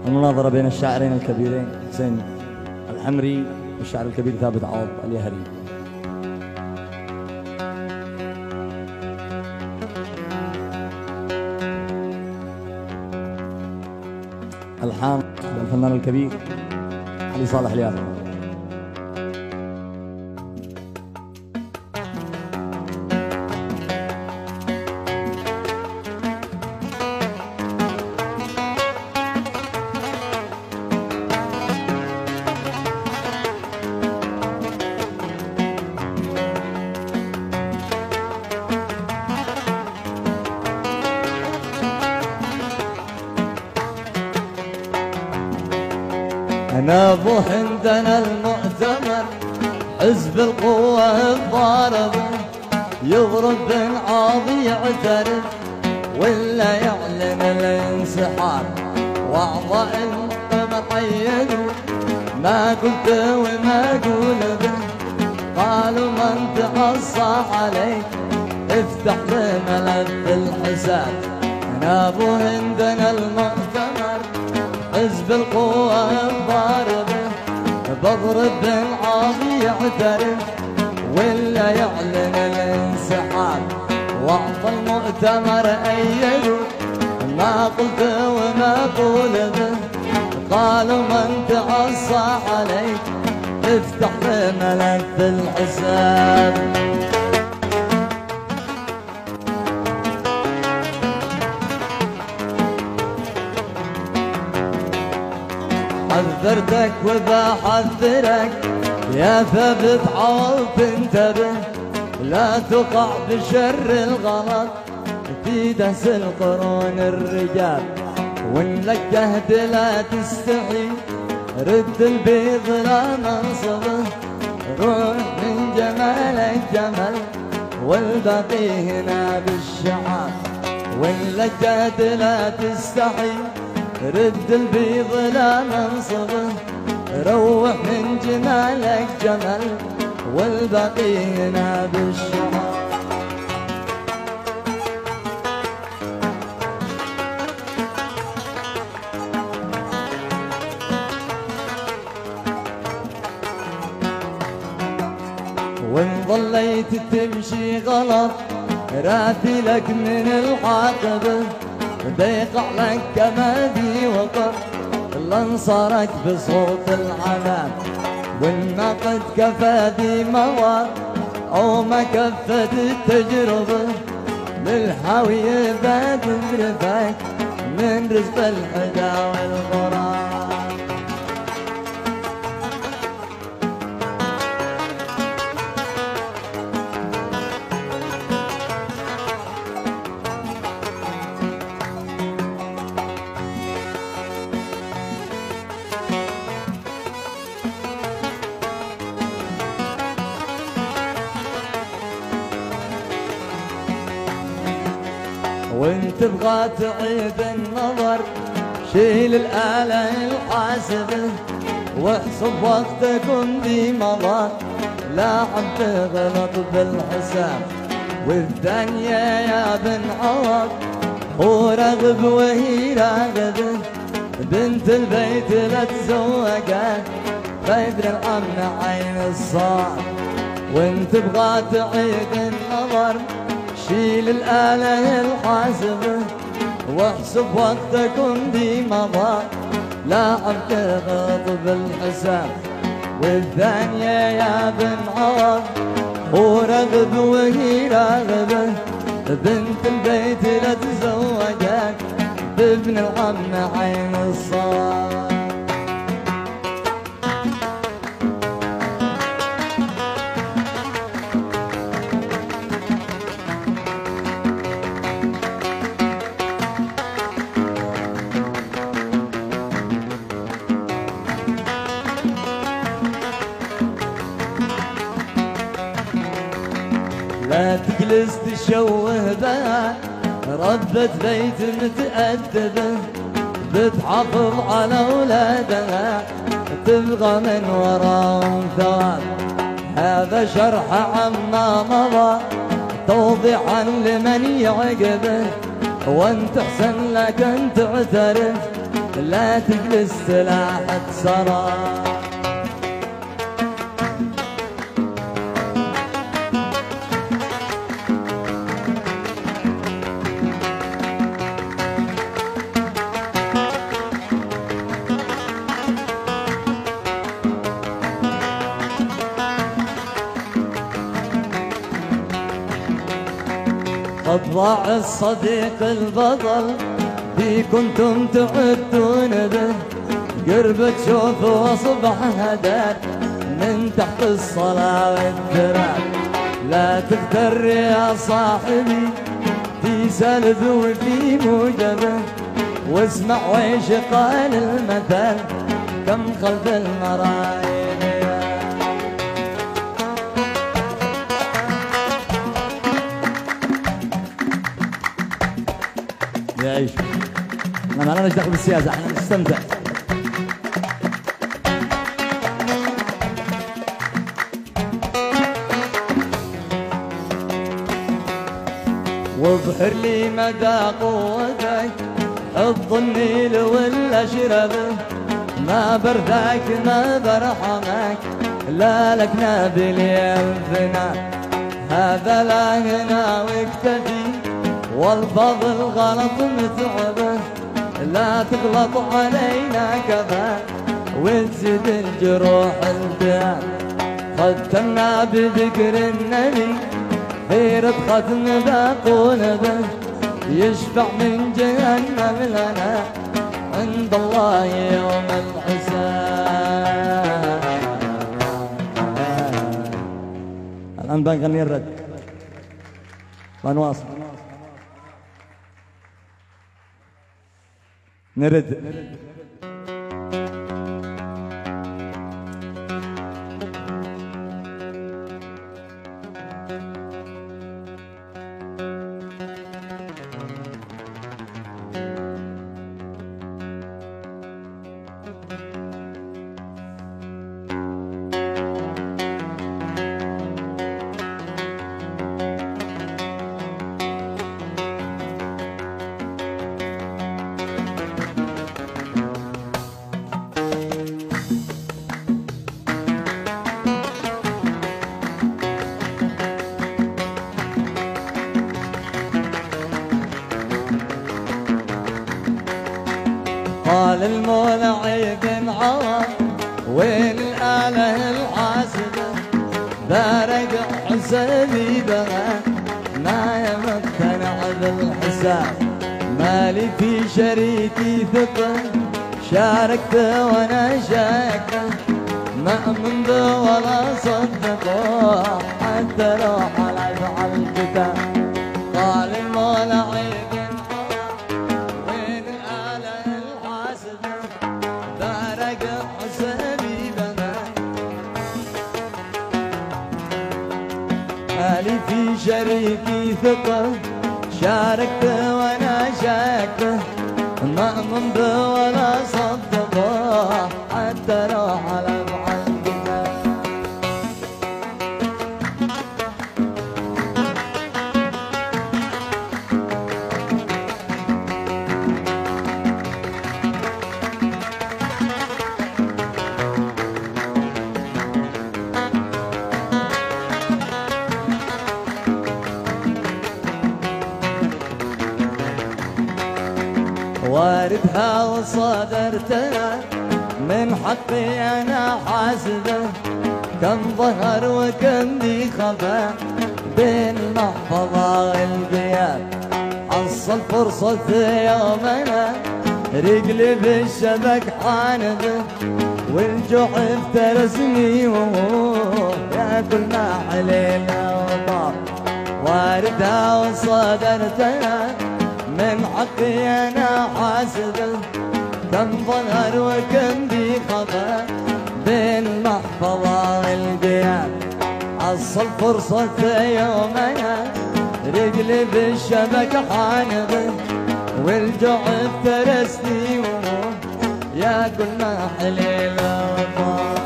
المناظرة بين الشاعرين الكبيرين حسين الحمري والشاعر الكبير ثابت عوض اليهري. الحان للفنان الكبير علي صالح اليافع. أنا أبو هندنا المؤتمر حزب القوة الضارب، يضرب بن عاضي يعترف ولا يعلن الانسحاب، وأعضاء المؤتمر قيدوا ما قلت وما أقول به، قالوا من تعصى عليك افتح له ملف الحساب. أنا أبو هندنا المؤتمر حزب القوة الضاربة، بضرب بالعاضي يعترف ولا يعلن الانسحاب، واعطى المؤتمر أيدوا ما قلت وما أقول به، قالوا من تعصى عليك افتح له ملف الحساب. حذرتك وبحذرك يا ثابت عوض انتبه، لا تقع بشر الغلط في دهس القرون الرجال، وان لك جهد لا تستحي رد البيض لا منصبه، روح من جمالك جمل والباقي هنا بالشعاب، وان لك جهد لا تستحي رد البيض لا منصبه، روح من جمالك جمل والباقي هنا بالشعاب. وان ظليت تمشي غلط راتي لك من العاقبه، بيقع لك كما ذي وقر لانصارك بصوت العذاب، وان ما قد كفى ذي مواد او ما كفت التجربه، للحاوية بعد رفاك من رزق الحدا والغراب. وان تبغى تعيد النظر شيل الآلة الحاسبة، واحسب وقتكم ذي مضى لا عم تغلط بالحساب، والثانية يا بن عوض هو رغب وهي راغبة، بنت البيت لا تزوجت فيدري العم عين الصاد. وان تبغى تعيد النظر شيل الآلة الحاسبة، واحسب وقتكم ذي مضى لا عم تغلط بالحساب، والثانية يا بن عوض هو رغب وهي راغبة، بنت البيت لا تزوجت بابن العم عين الصاد. لا تجلس تشوه بها ربة بيت متأدبة، بتحافظ على أولادها تبغى من وراهم ثواب، هذا شرح عما مضى توضيحا لمن يعقبه، وانت احسن لك ان تعترف لا تجلس سلاحك سرى. قد ضاع الصديق البطل في كنتم تعدون به، قرب تشوف واصبح هداك من تحت الصلاة والدرع. لا تغتر يا صاحبي في سلب وفي موجبه، واسمع ويش قال المثل كم خلف المرايب. يعيش. احنا ما لناش دخل بالسياسة، احنا نستمتع. واظهر لي مدى قوتك حط النيل والاشربه، ما بردك ما برحمك لا لك نابل ينفنك. هذا لا هنا واكتفي والفضل غلط متعبه، لا تغلط علينا كذا وتزيد الجروح البيان. ختمنا بذكر النبي خير ختم بقول به، يشفع من جهنم لنا عند الله يوم الحساب. الآن بنغني الرد ونواصل نرد. قال المولى عيب عوض وين الآلة الحاسبة، بارق حسابي بغى ما يمقتنع بالحساب. مالي في شريكي ثقة شاركته وانا شاكته، ما أمن به ولا صدقه حتى لو حلف على الكتاب. قال المولى عيب مالي في شريكي ثقة شاركته وانا شاكته، ما أمن به ولا صدقه حتى لو حلف على الكتاب. واردها وصادرتها من حقي انا حاسبه، كم ظهر وكم ذي خفا بين المحفظة والبيات. حصل فرصة يومنا رجلي بالشبك حانبه، والجوع افترسني وهو ياكل ما حلينا وطار. واردها وصادرتها من حقي انا حاسبه، كم ظهر وكم ذي خفا بين المحفظة والبيات. حصل فرصة يومنا رجلي بالشبك حانبه، والجوع افترسني وهو ياكل ما حليل وطار.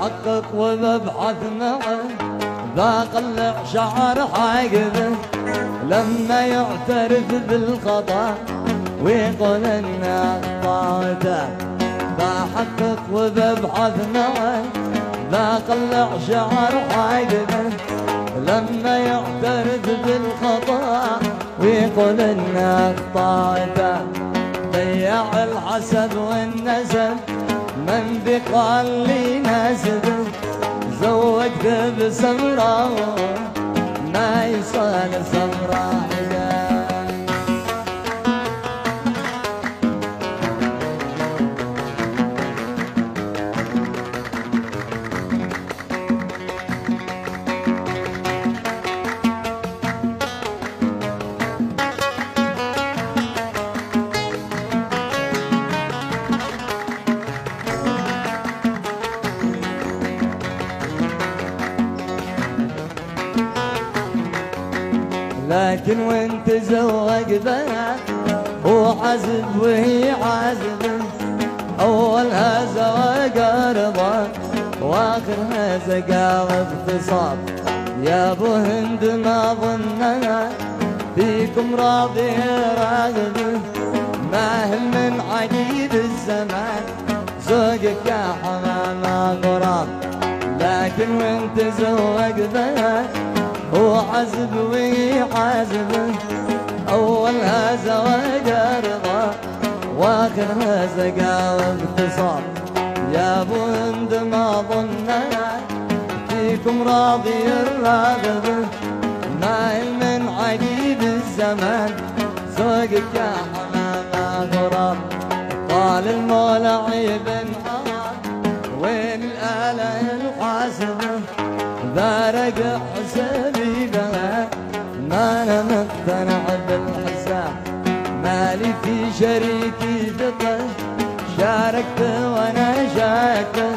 بحقق وببحث معه ذاق الشعر حاقده لما يعترف بالخطأ ويقول ان اخطاته بحقق وببحث معه ذاق الشعر حاقده لما يعترف بالخطأ ويقول ان اخطاته ضيع الحسب والنسب من بقال لي ناسبه زوجته بسمراء ما يصال سمراء لكن وانت زوج بها هو عزب وهي عازبه اولها زواج رضا واخرها زقاق اغتصاب يا ابو هند ما ظننا فيكم راضي راغبه ما هم من عجيب الزمان زوجك يا حمام غراب لكن وانت زوج بها هو عزب وهي عازبه اولها زواج رضا واخرها زقا واغتصاب يا ابو هند ما ظننا فيكم راضي الراغبه ما هي من عجيب الزمان زوجك يا حمام غراب قال المولى عيب انحرام وين الاله الحاسبه بارق حسابي بها ما انا مقتنع بالحساب مالي في شريكي ثقه شاركته وانا شاكه